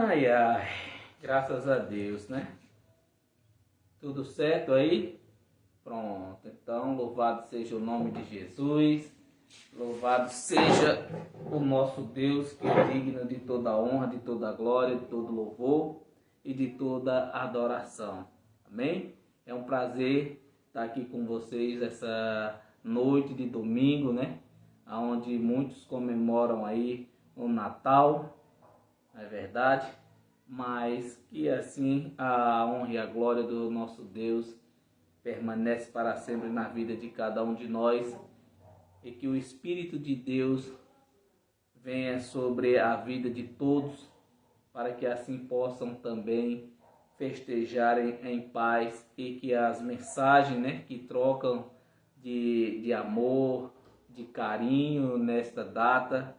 Ai, ai, graças a Deus, né? Tudo certo aí? Pronto, então louvado seja o nome de Jesus, louvado seja o nosso Deus, que é digno de toda honra, de toda glória, de todo louvor e de toda adoração. Amém? É um prazer estar aqui com vocês essa noite de domingo, né? Onde muitos comemoram aí o Natal, não é verdade? Mas que assim a honra e a glória do nosso Deus permanece para sempre na vida de cada um de nós e que o Espírito de Deus venha sobre a vida de todos para que assim possam também festejarem em paz e que as mensagens, né, que trocam de amor, de carinho nesta data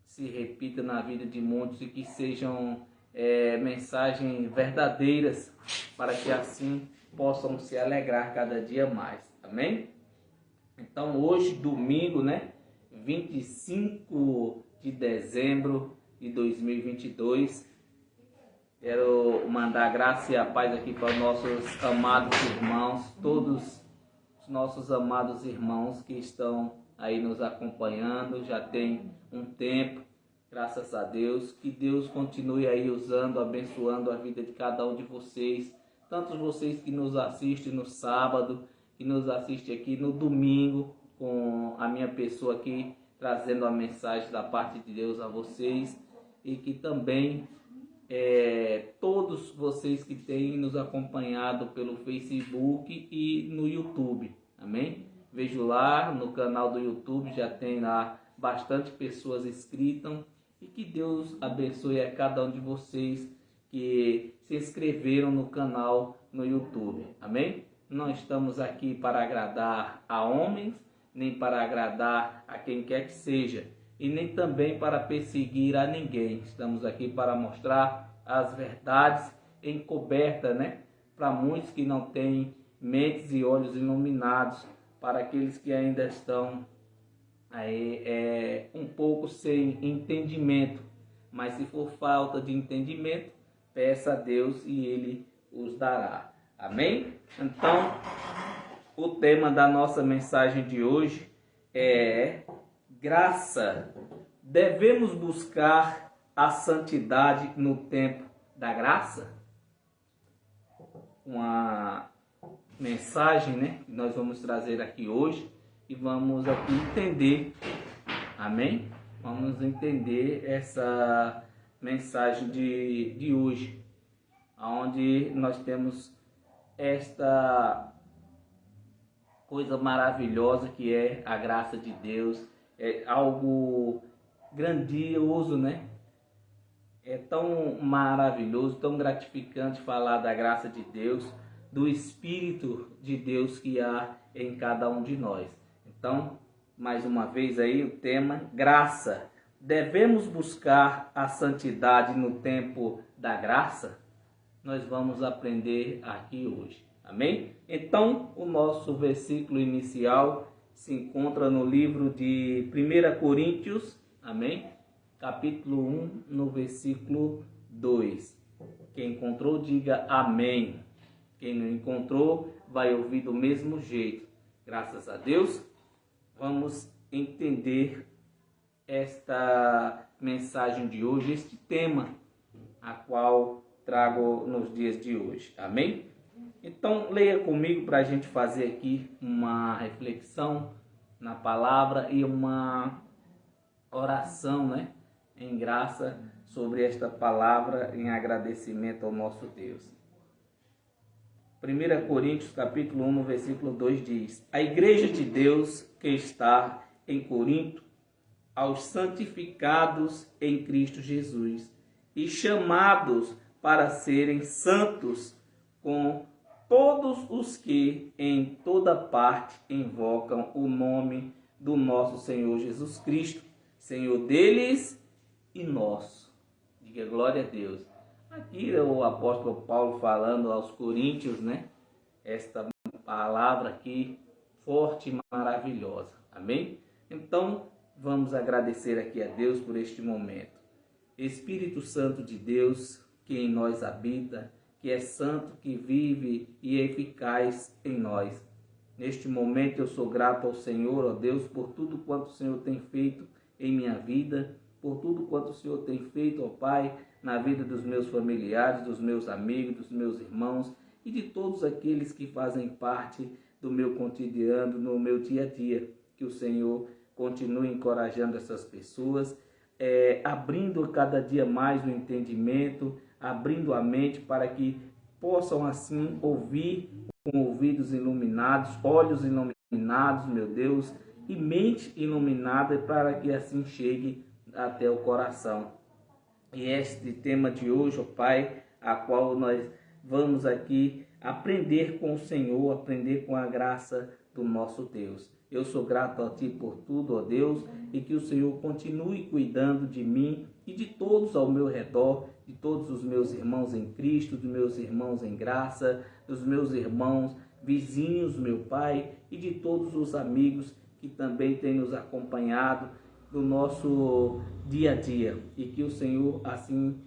se repita na vida de muitos e que sejam mensagens verdadeiras para que assim possam se alegrar cada dia mais. Amém? Então hoje, domingo, né? 25 de dezembro de 2022, quero mandar graça e a paz aqui para os nossos amados irmãos, todos os nossos amados irmãos que estão aí nos acompanhando, já tem um tempo, graças a Deus, que Deus continue aí usando, abençoando a vida de cada um de vocês, tantos vocês que nos assistem no sábado, que nos assistem aqui no domingo, com a minha pessoa aqui, trazendo a mensagem da parte de Deus a vocês, e que também todos vocês que têm nos acompanhado pelo Facebook e no YouTube, amém? Vejo lá no canal do YouTube, já tem lá bastante pessoas inscritas, e que Deus abençoe a cada um de vocês que se inscreveram no canal no YouTube, amém? Não estamos aqui para agradar a homens, nem para agradar a quem quer que seja, e nem também para perseguir a ninguém. Estamos aqui para mostrar as verdades encobertas, né? Para muitos que não têm mentes e olhos iluminados, para aqueles que ainda estão aí um pouco sem entendimento. Mas se for falta de entendimento, peça a Deus e Ele os dará. Amém? Então, o tema da nossa mensagem de hoje é graça. Devemos buscar a santidade no tempo da graça? Uma mensagem, né, que nós vamos trazer aqui hoje e vamos aqui entender, amém? Vamos entender essa mensagem de hoje, onde nós temos esta coisa maravilhosa que é a graça de Deus. É algo grandioso, né? É tão maravilhoso, tão gratificante falar da graça de Deus, do Espírito de Deus que há em cada um de nós. Então, mais uma vez aí o tema, graça. Devemos buscar a santidade no tempo da graça? Nós vamos aprender aqui hoje. Amém? Então, o nosso versículo inicial se encontra no livro de 1 Coríntios, amém? Capítulo 1, no versículo 2. Quem encontrou, diga amém. Quem não encontrou, vai ouvir do mesmo jeito. Graças a Deus, vamos entender esta mensagem de hoje, este tema, a qual trago nos dias de hoje. Amém? Então, leia comigo para a gente fazer aqui uma reflexão na palavra e uma oração, né, em graça sobre esta palavra, em agradecimento ao nosso Deus. 1 Coríntios capítulo 1, no versículo 2 diz: A igreja de Deus que está em Corinto, aos santificados em Cristo Jesus e chamados para serem santos, com todos os que em toda parte invocam o nome do nosso Senhor Jesus Cristo, Senhor deles e nosso. Diga glória a Deus. Aqui é o apóstolo Paulo falando aos coríntios, né? Esta palavra aqui forte e maravilhosa. Amém? Então, vamos agradecer aqui a Deus por este momento. Espírito Santo de Deus, que em nós habita, que é santo, que vive e é eficaz em nós. Neste momento eu sou grato ao Senhor, ó Deus, por tudo quanto o Senhor tem feito em minha vida, por tudo quanto o Senhor tem feito, ó Pai, na vida dos meus familiares, dos meus amigos, dos meus irmãos e de todos aqueles que fazem parte do meu cotidiano, no meu dia a dia. Que o Senhor continue encorajando essas pessoas, abrindo cada dia mais o entendimento, abrindo a mente para que possam assim ouvir com ouvidos iluminados, olhos iluminados, meu Deus, e mente iluminada para que assim chegue até o coração. E este tema de hoje, ó Pai, a qual nós vamos aqui aprender com o Senhor, aprender com a graça do nosso Deus. Eu sou grato a Ti por tudo, ó Deus, e que o Senhor continue cuidando de mim e de todos ao meu redor, de todos os meus irmãos em Cristo, dos meus irmãos em graça, dos meus irmãos vizinhos, meu Pai, e de todos os amigos que também têm nos acompanhado no nosso dia a dia. E que o Senhor, assim,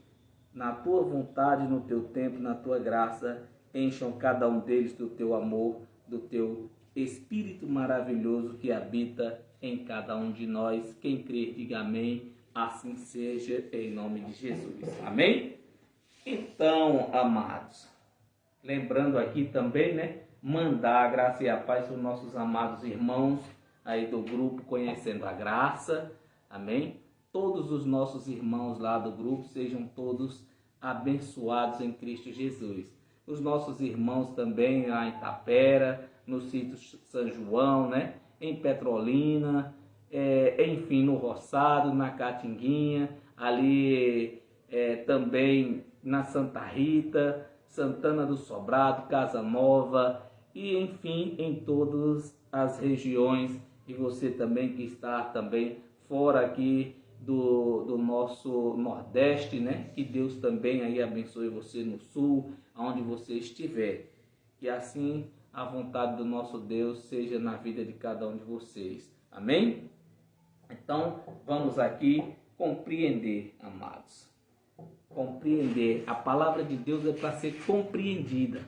na Tua vontade, no Teu tempo, na Tua graça, encham cada um deles do Teu amor, do Teu Espírito maravilhoso que habita em cada um de nós. Quem crer, diga amém. Assim seja, em nome de Jesus. Amém? Então, amados, lembrando aqui também, né, mandar a graça e a paz para os nossos amados irmãos aí do grupo Conhecendo a Graça. Amém? Todos os nossos irmãos lá do grupo sejam todos abençoados em Cristo Jesus. Os nossos irmãos também lá em Tapera, no sítio São João, né? Em Petrolina, enfim, no Roçado, na Catinguinha, ali também na Santa Rita, Santana do Sobrado, Casa Nova e enfim em todas as regiões, e você também que está também fora aqui do nosso Nordeste, né? Que Deus também aí abençoe você no Sul, aonde você estiver. E assim a vontade do nosso Deus seja na vida de cada um de vocês. Amém? Então vamos aqui compreender, amados. Compreender. A palavra de Deus é para ser compreendida,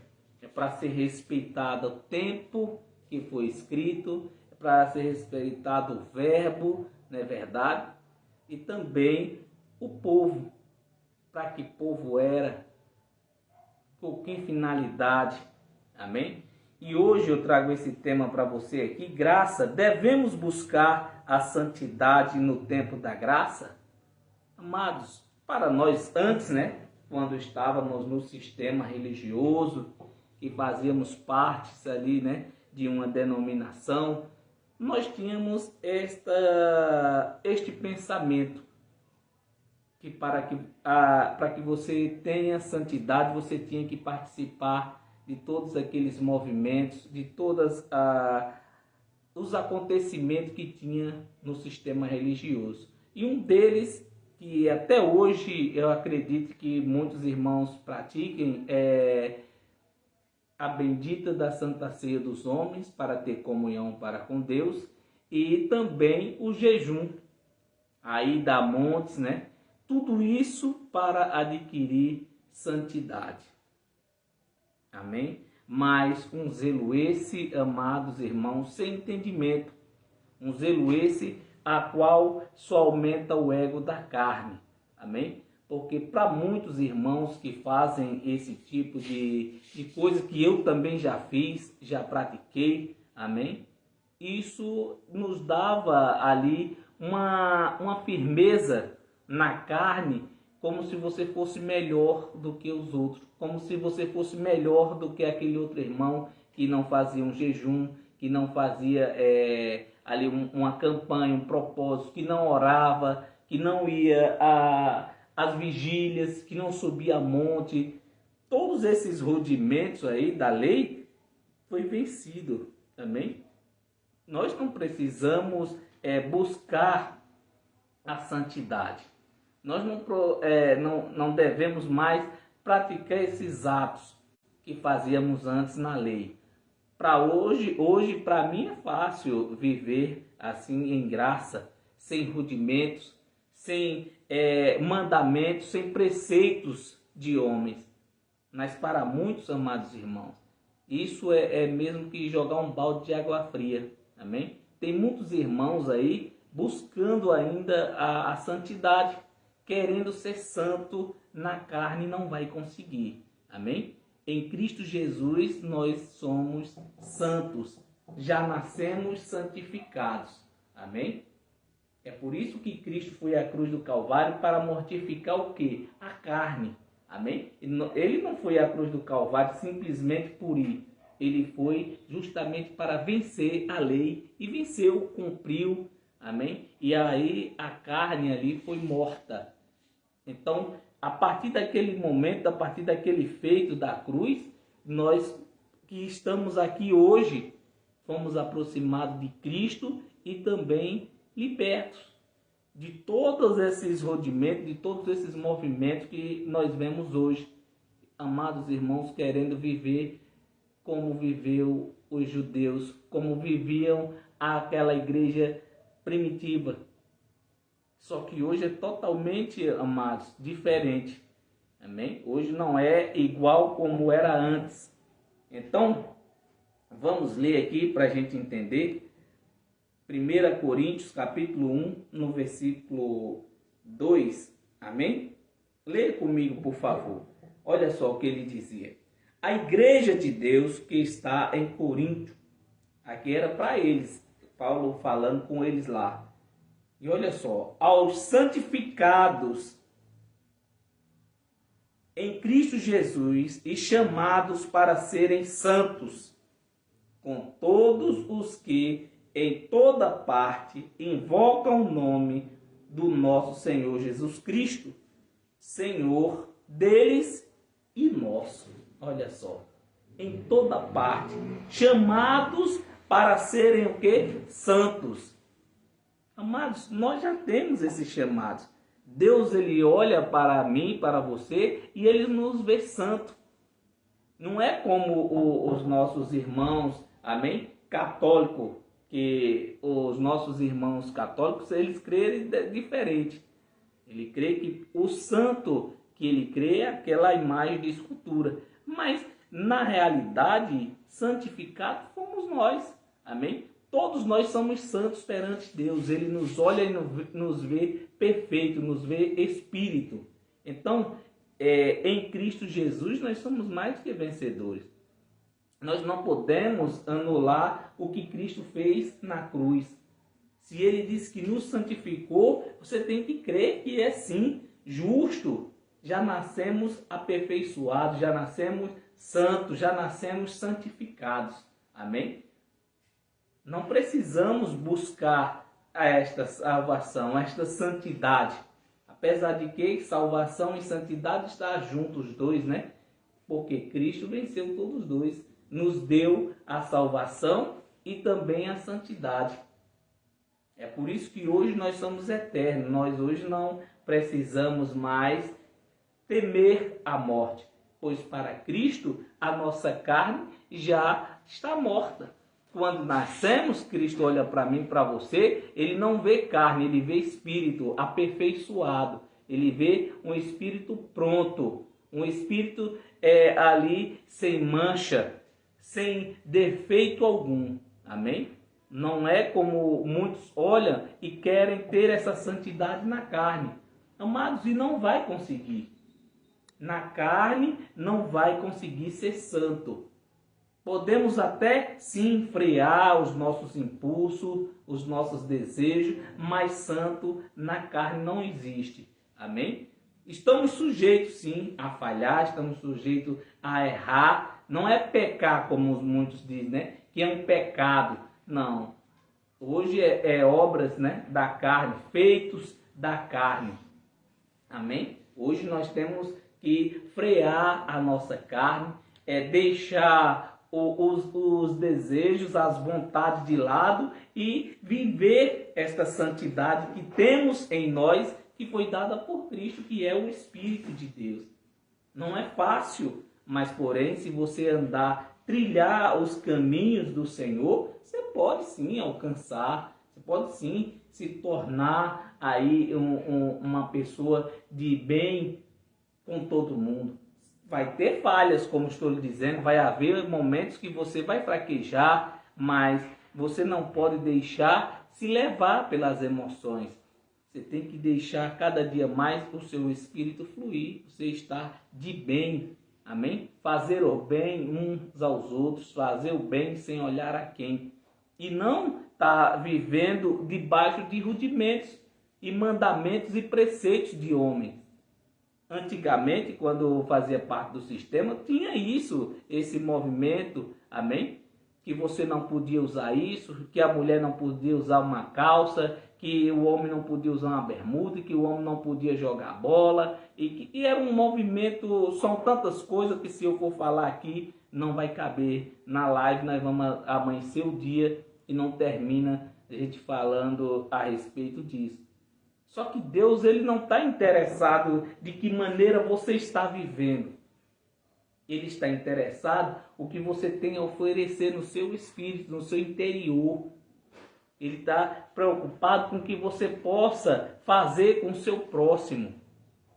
é para ser respeitada o tempo que foi escrito, é para ser respeitado o verbo, não é verdade? E também o povo, para que povo era, por que finalidade, amém? E hoje eu trago esse tema para você aqui, graça. Devemos buscar a santidade no tempo da graça? Amados, para nós antes, né, quando estávamos no sistema religioso e fazíamos parte ali, né, de uma denominação, nós tínhamos este pensamento que para que você tenha santidade, você tinha que participar de todos aqueles movimentos, de todos os acontecimentos que tinha no sistema religioso. E um deles, que até hoje eu acredito que muitos irmãos pratiquem, é a bendita da Santa Ceia dos homens, para ter comunhão para com Deus, e também o jejum, aí da montes, né? Tudo isso para adquirir santidade. Amém? Mas um zelo esse, amados irmãos, sem entendimento. Um zelo esse a qual só aumenta o ego da carne. Amém? Porque para muitos irmãos que fazem esse tipo de coisa que eu também já fiz, já pratiquei, amém? Isso nos dava ali uma firmeza na carne, como se você fosse melhor do que os outros, como se você fosse melhor do que aquele outro irmão que não fazia um jejum, que não fazia ali uma campanha, um propósito, que não orava, que não ia às vigílias, que não subia a monte. Todos esses rudimentos aí da lei foi vencido, amém? Nós não precisamos buscar a santidade. Nós não devemos mais praticar esses atos que fazíamos antes na lei. Para hoje para mim é fácil viver assim em graça, sem rudimentos, sem mandamentos, sem preceitos de homens. Mas para muitos, amados irmãos, isso é mesmo que jogar um balde de água fria. Amém? Tem muitos irmãos aí buscando ainda a santidade, querendo ser santo na carne, não vai conseguir. Amém? Em Cristo Jesus nós somos santos, já nascemos santificados. Amém? É por isso que Cristo foi à cruz do Calvário, para mortificar o quê? A carne. Amém? Ele não foi à cruz do Calvário simplesmente por ir. Ele foi justamente para vencer a lei e venceu, cumpriu. Amém? E aí a carne ali foi morta. Então, a partir daquele momento, a partir daquele feito da cruz, nós que estamos aqui hoje, fomos aproximados de Cristo e também libertos de todos esses rudimentos, de todos esses movimentos que nós vemos hoje. Amados irmãos, querendo viver como viveu os judeus, como viviam aquela igreja primitiva. Só que hoje é totalmente, amados, diferente. Amém? Hoje não é igual como era antes. Então, vamos ler aqui para a gente entender. 1 Coríntios, capítulo 1, no versículo 2. Amém? Leia comigo, por favor. Olha só o que ele dizia. A igreja de Deus que está em Corinto. Aqui era para eles. Paulo falando com eles lá. E olha só, aos santificados em Cristo Jesus e chamados para serem santos, com todos os que em toda parte invocam o nome do nosso Senhor Jesus Cristo, Senhor deles e nosso. Olha só, em toda parte, chamados para serem o quê? Santos. Amados, nós já temos esses chamados. Deus, ele olha para mim, para você, e ele nos vê santo. Não é como os nossos irmãos, amém? Católico, que os nossos irmãos católicos, eles creem diferente. Ele crê que o santo que ele crê é aquela imagem de escultura. Mas, na realidade, santificados fomos nós. Amém? Todos nós somos santos perante Deus. Ele nos olha e nos vê perfeito, nos vê espírito. Então, em Cristo Jesus, nós somos mais que vencedores. Nós não podemos anular o que Cristo fez na cruz. Se ele disse que nos santificou, você tem que crer que é sim justo. Já nascemos aperfeiçoados, já nascemos santos, já nascemos santificados. Amém? Não precisamos buscar esta salvação, esta santidade. Apesar de que salvação e santidade estão juntos os dois, né? Porque Cristo venceu todos os dois. Nos deu a salvação e também a santidade. É por isso que hoje nós somos eternos. Nós hoje não precisamos mais temer a morte. Pois para Cristo a nossa carne já está morta. Quando nascemos, Cristo olha para mim, para você, ele não vê carne, ele vê espírito aperfeiçoado. Ele vê um espírito pronto, um espírito ali sem mancha, sem defeito algum. Amém? Não é como muitos olham e querem ter essa santidade na carne. Amados, e não vai conseguir. Na carne não vai conseguir ser santo. Podemos até sim frear os nossos impulsos, os nossos desejos, mas santo na carne não existe. Amém? Estamos sujeitos sim a falhar, estamos sujeitos a errar. Não é pecar como muitos dizem, né? Que é um pecado. Não. Hoje é obras, né, da carne, feitos da carne. Amém? Hoje nós temos que frear a nossa carne, deixar os desejos, as vontades de lado e viver esta santidade que temos em nós, que foi dada por Cristo, que é o Espírito de Deus. Não é fácil, mas porém, se você trilhar os caminhos do Senhor, você pode sim alcançar, você pode sim se tornar aí uma pessoa de bem com todo mundo. Vai ter falhas, como estou lhe dizendo, vai haver momentos que você vai fraquejar, mas você não pode deixar se levar pelas emoções. Você tem que deixar cada dia mais o seu espírito fluir, você estar de bem, amém? Fazer o bem uns aos outros, fazer o bem sem olhar a quem. E não estar vivendo debaixo de rudimentos e mandamentos e preceitos de homens. Antigamente, quando eu fazia parte do sistema, tinha isso, esse movimento, amém? Que você não podia usar isso, que a mulher não podia usar uma calça, que o homem não podia usar uma bermuda, que o homem não podia jogar bola. E era um movimento, são tantas coisas que se eu for falar aqui, não vai caber na live, nós vamos amanhecer o dia e não termina a gente falando a respeito disso. Só que Deus, ele não está interessado de que maneira você está vivendo. Ele está interessado o que você tem a oferecer no seu espírito, no seu interior. Ele está preocupado com o que você possa fazer com o seu próximo.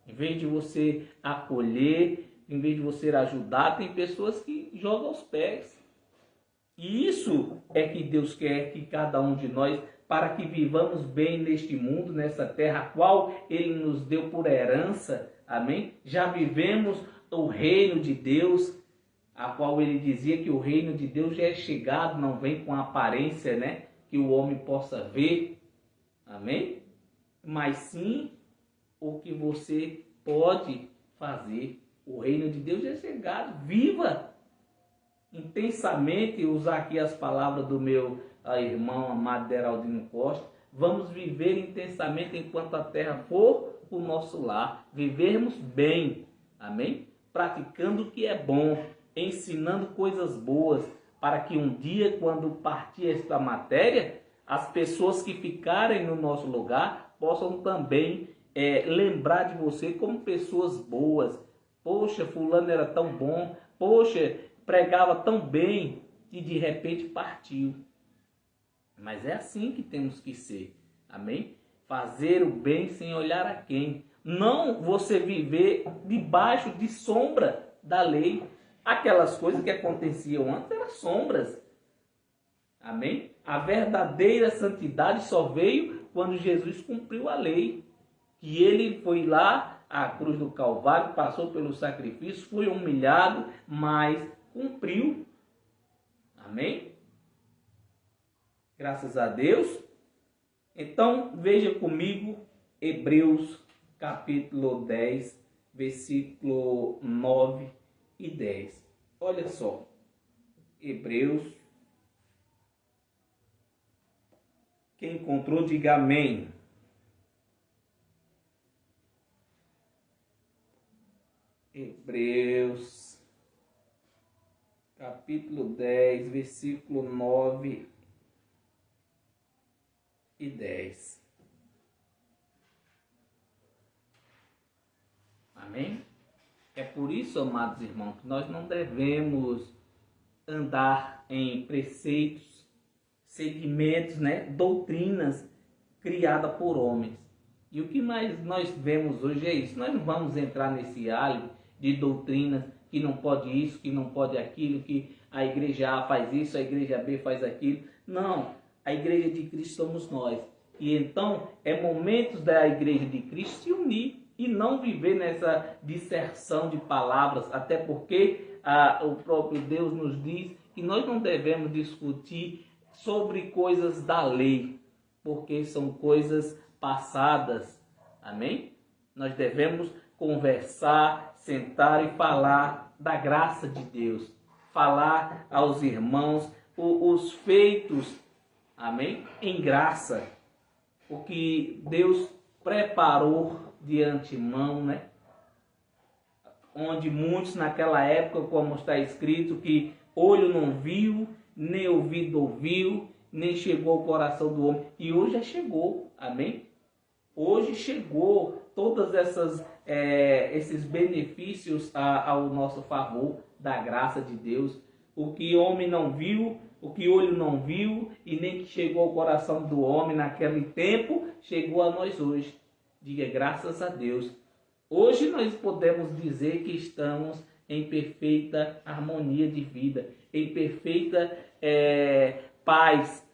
Em vez de você acolher, em vez de você ajudar, tem pessoas que jogam os pés. E isso é que Deus quer que cada um de nós, para que vivamos bem neste mundo, nessa terra, a qual Ele nos deu por herança, amém? Já vivemos o reino de Deus, a qual Ele dizia que o reino de Deus já é chegado, não vem com aparência, né? Que o homem possa ver, amém? Mas sim o que você pode fazer. O reino de Deus já é chegado, viva intensamente, usar aqui as palavras do meu irmão amado Deraldino Costa, vamos viver intensamente enquanto a terra for o nosso lar, vivermos bem, amém? Praticando o que é bom, ensinando coisas boas, para que um dia, quando partir esta matéria, as pessoas que ficarem no nosso lugar possam também lembrar de você como pessoas boas. Poxa, fulano era tão bom, poxa, pregava tão bem e de repente partiu. Mas é assim que temos que ser, amém? Fazer o bem sem olhar a quem. Não você viver debaixo de sombra da lei. Aquelas coisas que aconteciam antes eram sombras, amém? A verdadeira santidade só veio quando Jesus cumpriu a lei. Que ele foi lá à cruz do Calvário, passou pelo sacrifício, foi humilhado, mas cumpriu. Amém? Graças a Deus. Então, veja comigo Hebreus capítulo 10, versículo 9 e 10. Olha só. Hebreus. Quem encontrou, diga amém. Hebreus capítulo 10, versículo 9 e 10. Amém? É por isso, amados irmãos, que nós não devemos andar em preceitos, segmentos, né, doutrinas criadas por homens. E o que mais nós vemos hoje é isso. Nós não vamos entrar nesse alho de doutrinas que não pode isso, que não pode aquilo, que a igreja A faz isso, a igreja B faz aquilo. Não, a igreja de Cristo somos nós. E então é momento da igreja de Cristo se unir e não viver nessa disserção de palavras, até porque o próprio Deus nos diz que nós não devemos discutir sobre coisas da lei, porque são coisas passadas, amém? Nós devemos conversar, sentar e falar da graça de Deus, falar aos irmãos os feitos, amém? Em graça, o que Deus preparou de antemão, né? Onde muitos naquela época, como está escrito, que olho não viu, nem ouvido ouviu, nem chegou ao coração do homem, e hoje já chegou, amém? Hoje chegou todas esses benefícios ao nosso favor da graça de Deus. O que homem não viu, O que olho não viu e nem que chegou ao coração do homem naquele tempo, chegou a nós hoje. Diga graças a Deus. Hoje nós podemos dizer que estamos em perfeita harmonia de vida, em perfeita paz.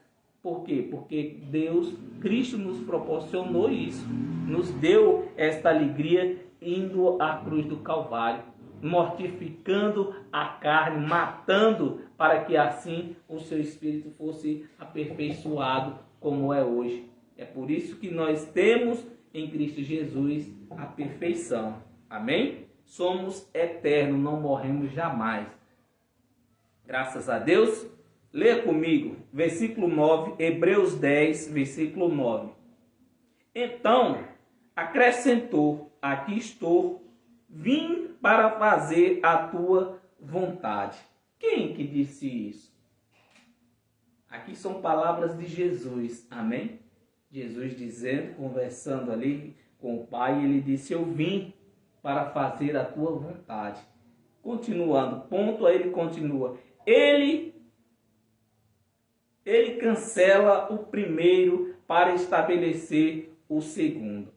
Por quê? Porque Deus, Cristo nos proporcionou isso, nos deu esta alegria indo à cruz do Calvário, mortificando a carne, matando, para que assim o seu espírito fosse aperfeiçoado como é hoje. É por isso que nós temos em Cristo Jesus a perfeição. Amém? Somos eternos, não morremos jamais. Graças a Deus. Leia comigo, versículo 9, Hebreus 10, versículo 9. Então, acrescentou, aqui estou, vim para fazer a tua vontade. Quem que disse isso? Aqui são palavras de Jesus, amém? Jesus dizendo, conversando ali com o Pai, ele disse, eu vim para fazer a tua vontade. Continuando, ponto, aí ele continua. Ele cancela o primeiro para estabelecer o segundo.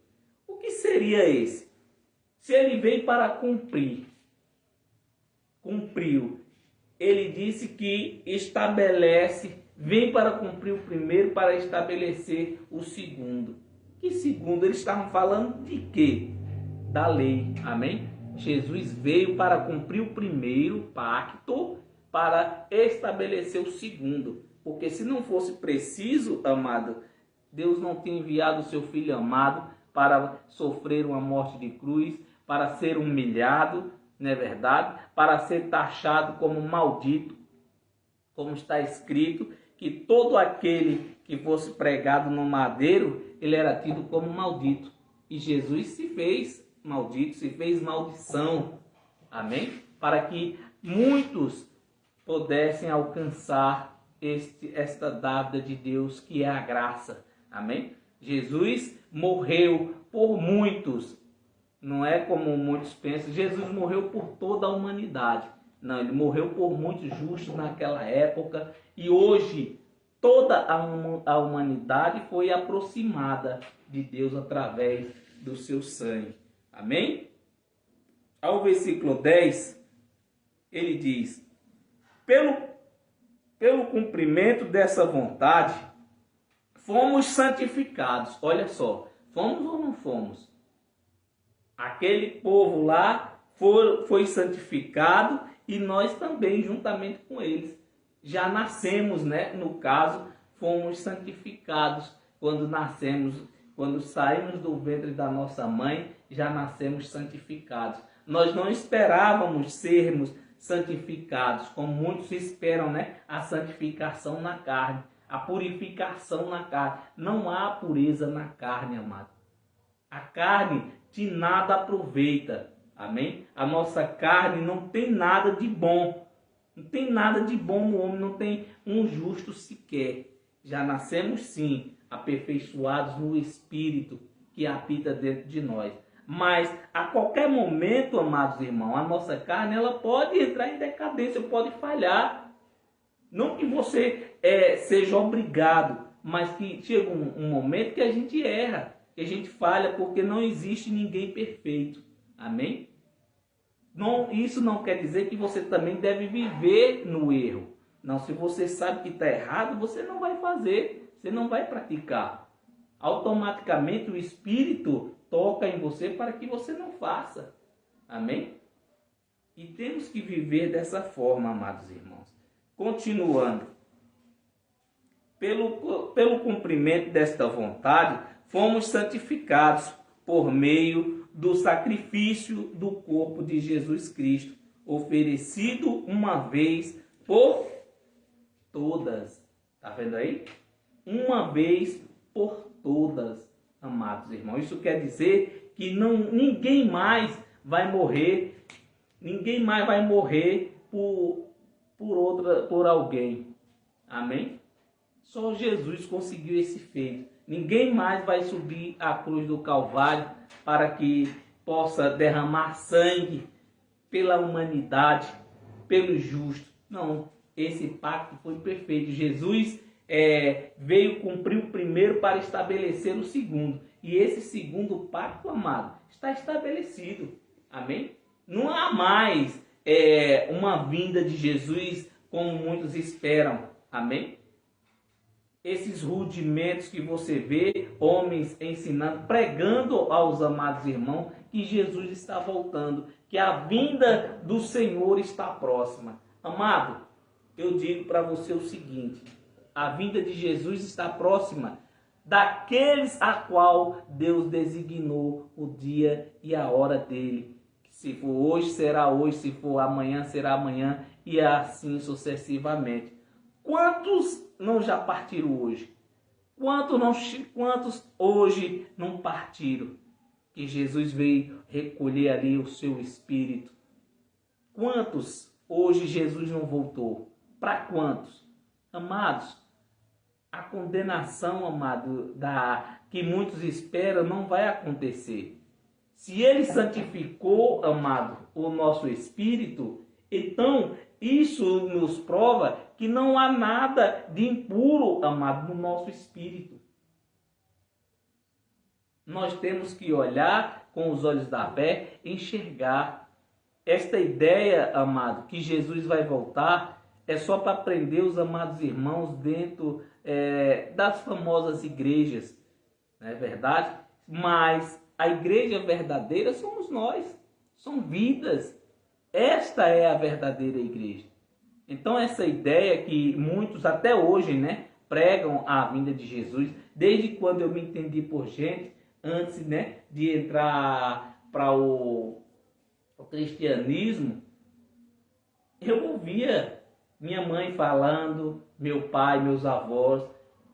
O que seria esse? Se ele veio para cumprir, cumpriu. Ele disse que estabelece, vem para cumprir o primeiro para estabelecer o segundo. Que segundo? Eles estavam falando de quê? Da lei, amém? Jesus veio para cumprir o primeiro pacto para estabelecer o segundo. Porque se não fosse preciso, amado, Deus não tinha enviado o seu Filho amado para sofrer uma morte de cruz, para ser humilhado, não é verdade? Para ser taxado como maldito, como está escrito, que todo aquele que fosse pregado no madeiro, ele era tido como maldito. E Jesus se fez maldito, se fez maldição, amém? Para que muitos pudessem alcançar esta dávida de Deus, que é a graça. Amém? Jesus morreu por muitos. Não é como muitos pensam. Jesus morreu por toda a humanidade. Não, ele morreu por muitos justos naquela época. E hoje, toda a humanidade foi aproximada de Deus através do seu sangue. Amém? Ao versículo 10, ele diz, pelo cumprimento dessa vontade, fomos santificados. Olha só, fomos ou não fomos? Aquele povo lá foi santificado e nós também, juntamente com eles. Já nascemos, né? No caso, fomos santificados quando nascemos, quando saímos do ventre da nossa mãe, já nascemos santificados. Nós não esperávamos sermos santificados, como muitos esperam, né? A santificação na carne, a purificação na carne. Não há pureza na carne, amado. A carne de nada aproveita, amém? A nossa carne não tem nada de bom. Não tem nada de bom no homem, não tem um justo sequer. Já nascemos sim, aperfeiçoados no Espírito que habita dentro de nós. Mas a qualquer momento, amados irmãos, a nossa carne ela pode entrar em decadência, pode falhar. Não que você seja obrigado, mas que chega um momento que a gente erra, que a gente falha, porque não existe ninguém perfeito. Amém? Não, isso não quer dizer que você também deve viver no erro. Não, se você sabe que está errado, você não vai fazer, você não vai praticar. Automaticamente o Espírito toca em você para que você não faça. Amém? E temos que viver dessa forma, amados irmãos. Continuando. Pelo cumprimento desta vontade, fomos santificados por meio do sacrifício do corpo de Jesus Cristo, oferecido uma vez por todas. Está vendo aí? Uma vez por todas, amados irmãos. Isso quer dizer que ninguém mais vai morrer, ninguém mais vai morrer por alguém. Amém? Só Jesus conseguiu esse feito. Ninguém mais vai subir à cruz do Calvário para que possa derramar sangue pela humanidade, pelo justo. Não, esse pacto foi perfeito. Jesus veio cumprir o primeiro para estabelecer o segundo. E esse segundo pacto, amado, está estabelecido. Amém? Não há mais uma vinda de Jesus como muitos esperam. Amém? Esses rudimentos que você vê, homens ensinando, pregando aos amados irmãos que Jesus está voltando, que a vinda do Senhor está próxima. Amado, eu digo para você o seguinte: a vinda de Jesus está próxima daqueles a qual Deus designou o dia e a hora dele. Se for hoje, será hoje, se for amanhã, será amanhã, e assim sucessivamente. Quantos não já partiram hoje? Quantos hoje não partiram? Que Jesus veio recolher ali o seu espírito. Quantos hoje Jesus não voltou? Para quantos? Amados, a condenação, amado, que muitos esperam não vai acontecer. Se ele santificou, amado, o nosso espírito, então isso nos prova que não há nada de impuro, amado, no nosso espírito. Nós temos que olhar com os olhos da fé, enxergar. Esta ideia, amado, que Jesus vai voltar, é só para prender os amados irmãos dentro das famosas igrejas, não é verdade? Mas a igreja verdadeira somos nós, são vidas. Esta é a verdadeira igreja. Então essa ideia que muitos até hoje, né, pregam a vinda de Jesus, desde quando eu me entendi por gente, antes, né, de entrar para o cristianismo, eu ouvia minha mãe falando, meu pai, meus avós,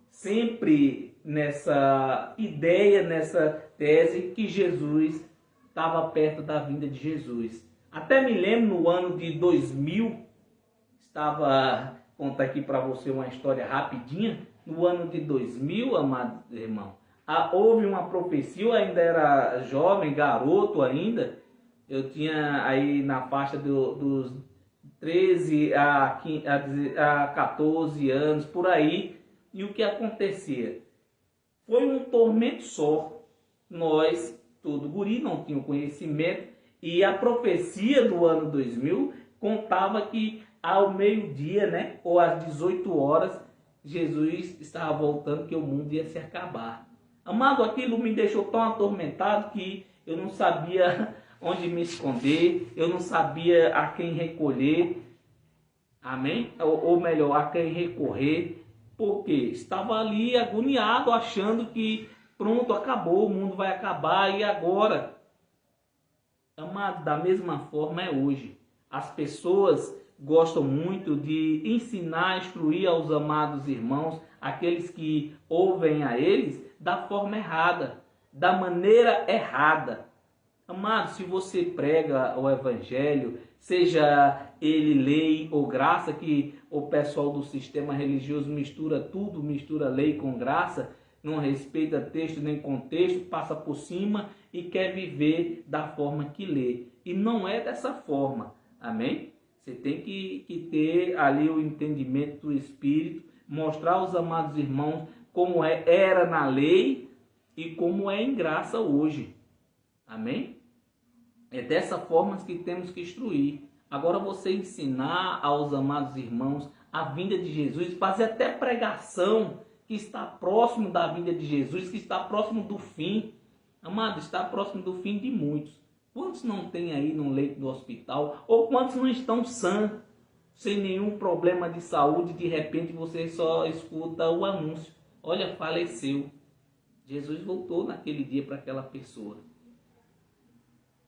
sempre nessa ideia, nessa tese que Jesus estava perto da vinda de Jesus. Até me lembro no ano de 2000, contar aqui para você uma história rapidinha. No ano de 2000, amado irmão, houve uma profecia, eu ainda era jovem, garoto ainda, eu tinha aí na faixa dos 13 a 14 anos, por aí. E o que acontecia? Foi um tormento só. Nós, todo guri, não tinha conhecimento, e a profecia do ano 2000 contava que ao meio-dia, né, ou às 18 horas, Jesus estava voltando, que o mundo ia se acabar. Amado, aquilo me deixou tão atormentado que eu não sabia onde me esconder, eu não sabia a quem recolher, amém? Ou melhor, a quem recorrer, porque estava ali agoniado, achando que pronto, acabou, o mundo vai acabar, e agora? Amado, da mesma forma é hoje. As pessoas gostam muito de ensinar, instruir aos amados irmãos, aqueles que ouvem a eles, da forma errada, da maneira errada. Amado, se você prega o evangelho, seja ele lei ou graça, que o pessoal do sistema religioso mistura tudo, mistura lei com graça, não respeita texto nem contexto, passa por cima e quer viver da forma que lê. E não é dessa forma, amém? Você tem que ter ali o entendimento do Espírito, mostrar aos amados irmãos como era na lei e como é em graça hoje. Amém? É dessa forma que temos que instruir. Agora você ensinar aos amados irmãos a vinda de Jesus, fazer até pregação que está próximo da vinda de Jesus, que está próximo do fim. Amado, está próximo do fim de muitos. Quantos não tem aí no leito do hospital? Ou quantos não estão sãos, sem nenhum problema de saúde, de repente você só escuta o anúncio: olha, faleceu. Jesus voltou naquele dia para aquela pessoa.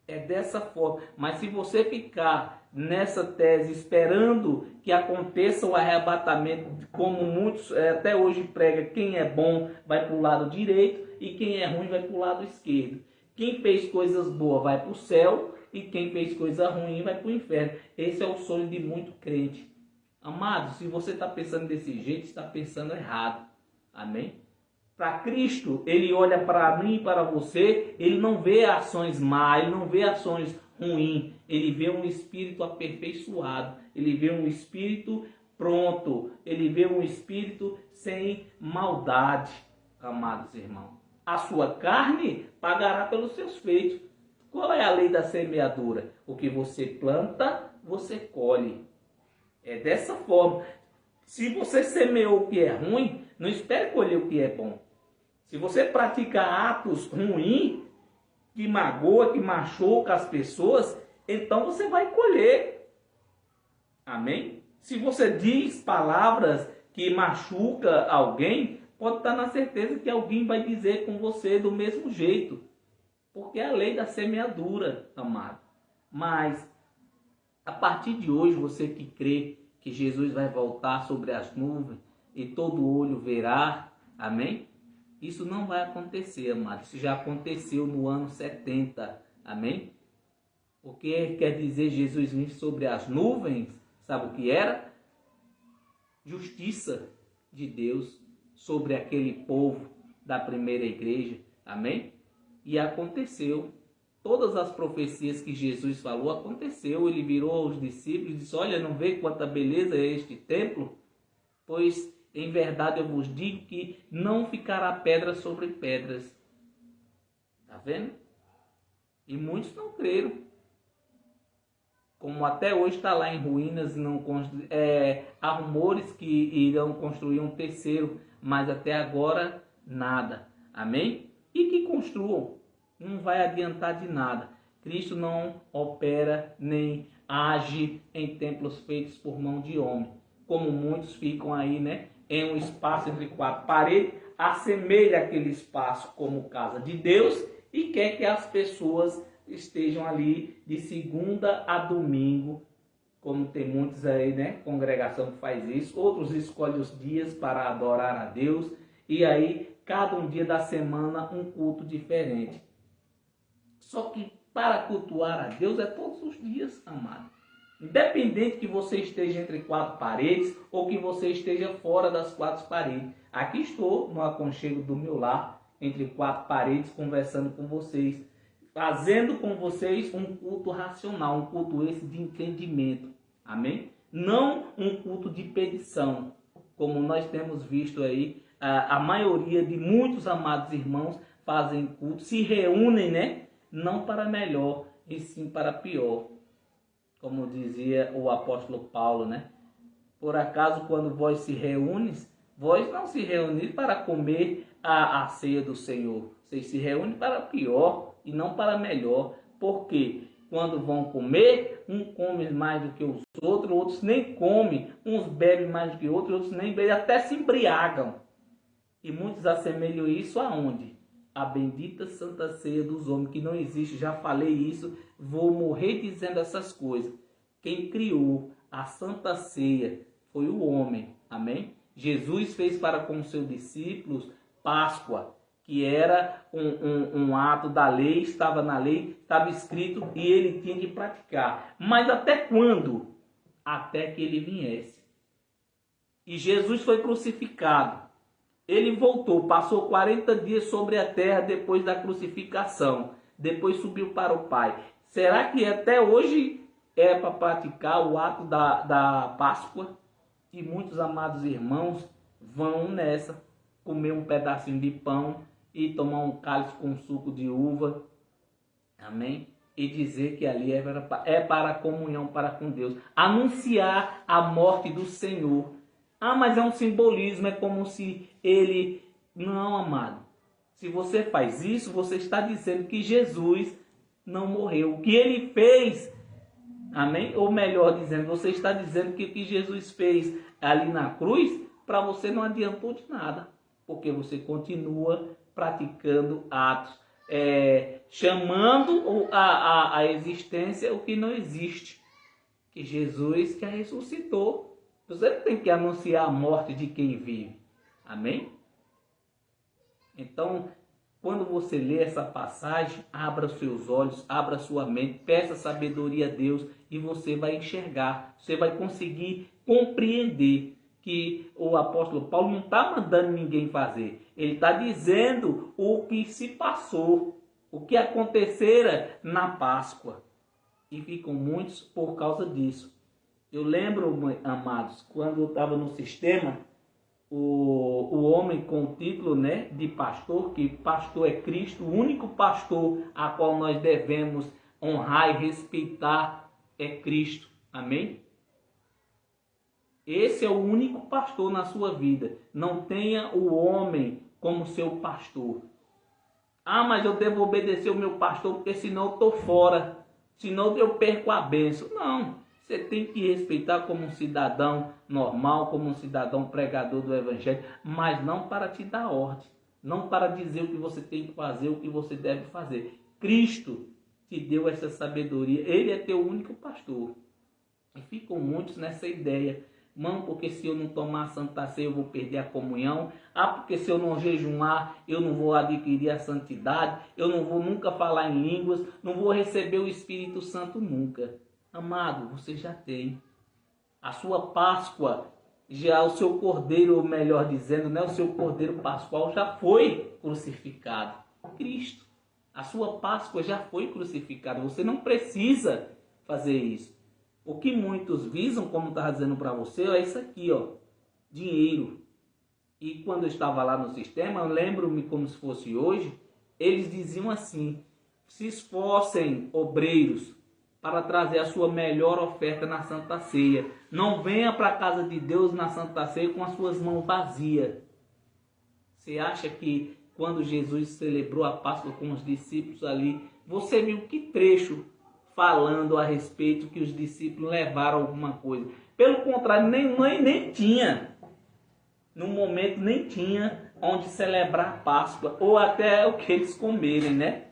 É dessa forma. Mas se você ficar nessa tese esperando que aconteça o arrebatamento, como muitos até hoje pregam, quem é bom vai para o lado direito e quem é ruim vai para o lado esquerdo. Quem fez coisas boas vai para o céu e quem fez coisa ruim vai para o inferno. Esse é o sonho de muito crente. Amado, se você está pensando desse jeito, está pensando errado. Amém? Para Cristo, ele olha para mim e para você, ele não vê ações más, ele não vê ações ruins, ele vê um espírito aperfeiçoado, ele vê um espírito pronto. Ele vê um espírito sem maldade, amados irmãos. A sua carne pagará pelos seus feitos. Qual é a lei da semeadura? O que você planta, você colhe. É dessa forma. Se você semeou o que é ruim, não espere colher o que é bom. Se você pratica atos ruins, que magoa, que machuca as pessoas, então você vai colher. Amém? Se você diz palavras que machuca alguém, pode estar na certeza que alguém vai dizer com você do mesmo jeito. Porque é a lei da semeadura, amado. Mas, a partir de hoje, você que crê que Jesus vai voltar sobre as nuvens e todo olho verá, amém? Isso não vai acontecer, amado. Isso já aconteceu no ano 70, amém? O que quer dizer Jesus vir sobre as nuvens? Sabe o que era? Justiça de Deus sobre aquele povo da primeira igreja, amém? E aconteceu. Todas as profecias que Jesus falou aconteceu. Ele virou aos discípulos e disse: olha, não vê quanta beleza é este templo? Pois em verdade eu vos digo que não ficará pedra sobre pedras. Está vendo? E muitos não creram. Como até hoje está lá em ruínas, há rumores que irão construir um terceiro, mas até agora nada. Amém? E que construam. Não vai adiantar de nada. Cristo não opera nem age em templos feitos por mão de homem. Como muitos ficam aí, né? Em um espaço entre quatro paredes, assemelha aquele espaço como casa de Deus e quer que as pessoas estejam ali de segunda a domingo, como tem muitos aí, né? Congregação que faz isso. Outros escolhem os dias para adorar a Deus e aí cada um dia da semana um culto diferente. Só que para cultuar a Deus é todos os dias, amado. Independente que você esteja entre quatro paredes ou que você esteja fora das quatro paredes. Aqui estou no aconchego do meu lar, entre quatro paredes, conversando com vocês, fazendo com vocês um culto racional, um culto esse de entendimento. Amém? Não um culto de petição, como nós temos visto aí, a maioria de muitos amados irmãos fazem culto, se reúnem, né? Não para melhor, e sim para pior. Como dizia o apóstolo Paulo, né? Por acaso, quando vós se reúnes, vós não se reunis para comer a ceia do Senhor. Vocês se reúnem para pior e não para melhor. Porque quando vão comer, um come mais do que os outros nem comem. Uns bebem mais do que outros nem bebem, até se embriagam. E muitos assemelham isso aonde? A bendita Santa Ceia dos homens, que não existe. Já falei isso, vou morrer dizendo essas coisas. Quem criou a Santa Ceia foi o homem, amém? Jesus fez para com seus discípulos Páscoa, que era um ato da lei, estava na lei, estava escrito e ele tinha de praticar. Mas até quando? Até que ele viesse. E Jesus foi crucificado. Ele voltou, passou 40 dias sobre a terra depois da crucificação. Depois subiu para o Pai. Será que até hoje é para praticar o ato da Páscoa? E muitos amados irmãos vão nessa, comer um pedacinho de pão e tomar um cálice com suco de uva. Amém? E dizer que ali é para a comunhão para com Deus. Anunciar a morte do Senhor. Ah, mas é um simbolismo, é como se ele... Não, amado. Se você faz isso, você está dizendo que Jesus não morreu. O que ele fez, amém? Ou melhor dizendo, você está dizendo que o que Jesus fez ali na cruz, para você não adiantou de nada. Porque você continua praticando atos, chamando a existência o que não existe. Que Jesus que a ressuscitou. Você tem que anunciar a morte de quem vive. Amém? Então, quando você lê essa passagem, abra seus olhos, abra sua mente, peça sabedoria a Deus e você vai enxergar, você vai conseguir compreender que o apóstolo Paulo não está mandando ninguém fazer. Ele está dizendo o que se passou, o que acontecera na Páscoa. E ficam muitos por causa disso. Eu lembro, amados, quando eu estava no sistema, o homem com o título, né, de pastor, que pastor é Cristo, o único pastor a qual nós devemos honrar e respeitar é Cristo. Amém? Esse é o único pastor na sua vida. Não tenha o homem como seu pastor. Ah, mas eu devo obedecer o meu pastor porque senão eu estou fora. Senão eu perco a bênção. Não. Você tem que respeitar como um cidadão normal, como um cidadão pregador do evangelho, mas não para te dar ordem, não para dizer o que você tem que fazer, o que você deve fazer. Cristo te deu essa sabedoria, Ele é teu único pastor. E ficam muitos nessa ideia. Mano, porque se eu não tomar a Santa Ceia eu vou perder a comunhão. Ah, porque se eu não jejuar eu não vou adquirir a santidade. Eu não vou nunca falar em línguas. Não vou receber o Espírito Santo nunca. Amado, você já tem. A sua Páscoa, já o seu cordeiro, ou melhor dizendo, né, o seu cordeiro pascual já foi crucificado. Cristo. A sua Páscoa já foi crucificada. Você não precisa fazer isso. O que muitos visam, como estava dizendo para você, é isso aqui, ó, dinheiro. E quando eu estava lá no sistema, eu lembro-me como se fosse hoje, eles diziam assim: se esforcem, obreiros, para trazer a sua melhor oferta na Santa Ceia. Não venha para a casa de Deus na Santa Ceia com as suas mãos vazias. Você acha que quando Jesus celebrou a Páscoa com os discípulos ali, você viu que trecho falando a respeito que os discípulos levaram alguma coisa? Pelo contrário, nem tinha. No momento nem tinha onde celebrar a Páscoa, ou até o que eles comerem, né?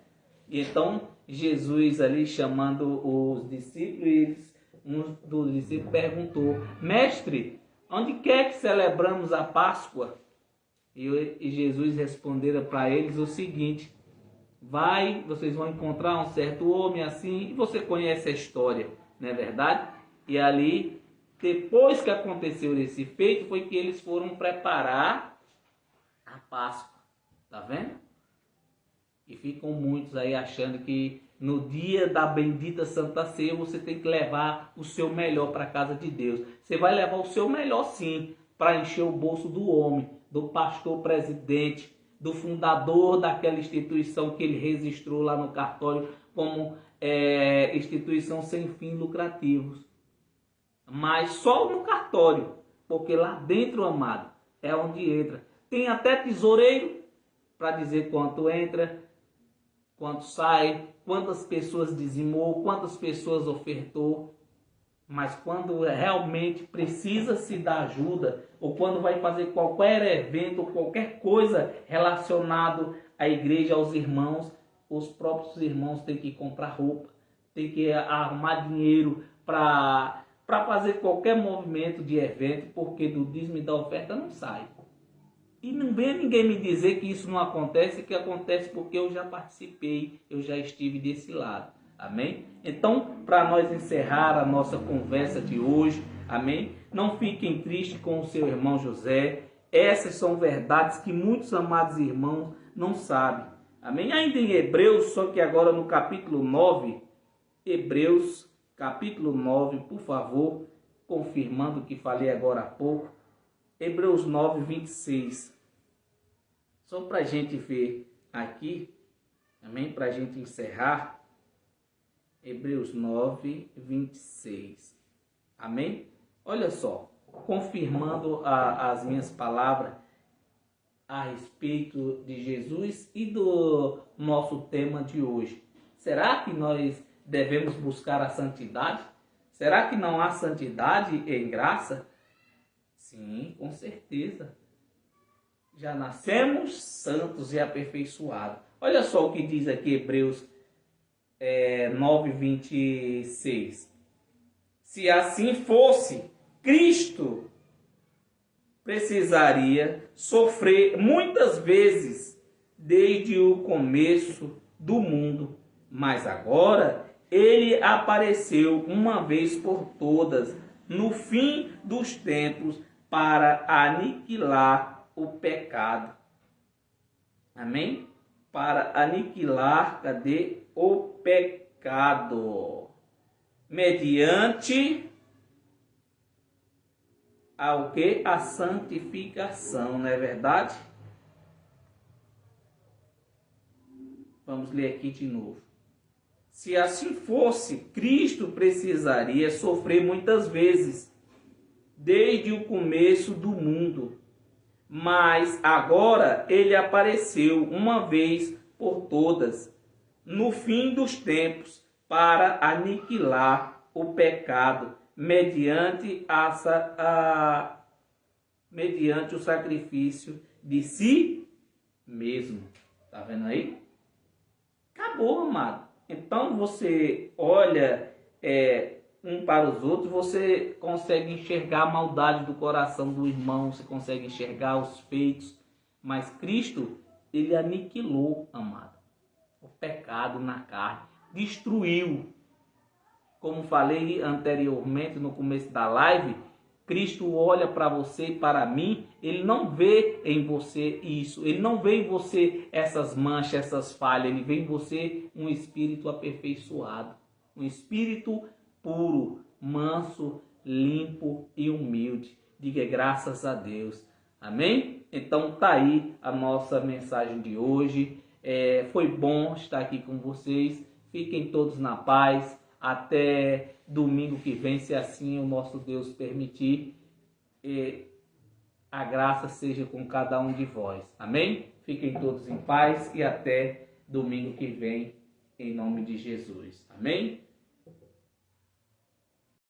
E então Jesus ali chamando os discípulos, um dos discípulos perguntou: mestre, onde quer que celebramos a Páscoa? E Jesus respondeu para eles o seguinte: vocês vão encontrar um certo homem assim, e você conhece a história, não é verdade? E ali, depois que aconteceu esse feito, foi que eles foram preparar a Páscoa, tá vendo? E ficam muitos aí achando que no dia da bendita Santa Ceia você tem que levar o seu melhor para a casa de Deus. Você vai levar o seu melhor sim, para encher o bolso do homem, do pastor presidente, do fundador daquela instituição que ele registrou lá no cartório como instituição sem fins lucrativos. Mas só no cartório, porque lá dentro, amado, é onde entra. Tem até tesoureiro para dizer quanto entra, quanto sai, quantas pessoas dizimou, quantas pessoas ofertou. Mas quando realmente precisa se dar ajuda, ou quando vai fazer qualquer evento, ou qualquer coisa relacionado à igreja, aos irmãos, os próprios irmãos têm que comprar roupa, têm que arrumar dinheiro para fazer qualquer movimento de evento, porque do dízimo e da oferta não sai. E não vem ninguém me dizer que isso não acontece, que acontece porque eu já participei, eu já estive desse lado. Amém? Então, para nós encerrar a nossa conversa de hoje, amém? Não fiquem tristes com o seu irmão José. Essas são verdades que muitos amados irmãos não sabem. Amém? Ainda em Hebreus, só que agora no capítulo 9, Hebreus, capítulo 9, por favor, confirmando o que falei agora há pouco. Hebreus 9, 26. Só para a gente ver aqui, amém? Para a gente encerrar. Hebreus 9, 26. Amém? Olha só, confirmando as minhas palavras a respeito de Jesus e do nosso tema de hoje. Será que nós devemos buscar a santidade? Será que não há santidade em graça? Sim, com certeza. Já nascemos santos e aperfeiçoados. Olha só o que diz aqui Hebreus 9, 26. Se assim fosse, Cristo precisaria sofrer muitas vezes desde o começo do mundo. Mas agora ele apareceu uma vez por todas, no fim dos tempos, para aniquilar o pecado. Amém? Para aniquilar, cadê? O pecado. Mediante ao que? A santificação, não é verdade? Vamos ler aqui de novo. Se assim fosse, Cristo precisaria sofrer muitas vezes, desde o começo do mundo. Mas agora ele apareceu uma vez por todas, no fim dos tempos, para aniquilar o pecado, mediante o sacrifício de si mesmo. Tá vendo aí? Acabou, amado. Então você olha um para os outros, você consegue enxergar a maldade do coração do irmão, você consegue enxergar os feitos. Mas Cristo, ele aniquilou, amado, o pecado na carne, destruiu. Como falei anteriormente no começo da live, Cristo olha para você e para mim, ele não vê em você isso, ele não vê em você essas manchas, essas falhas, ele vê em você um espírito aperfeiçoado, um espírito puro, manso, limpo e humilde. Diga graças a Deus. Amém? Então tá aí a nossa mensagem de hoje. Foi bom estar aqui com vocês. Fiquem todos na paz. Até domingo que vem, se assim o nosso Deus permitir. A graça seja com cada um de vós. Amém? Fiquem todos em paz e até domingo que vem, em nome de Jesus. Amém?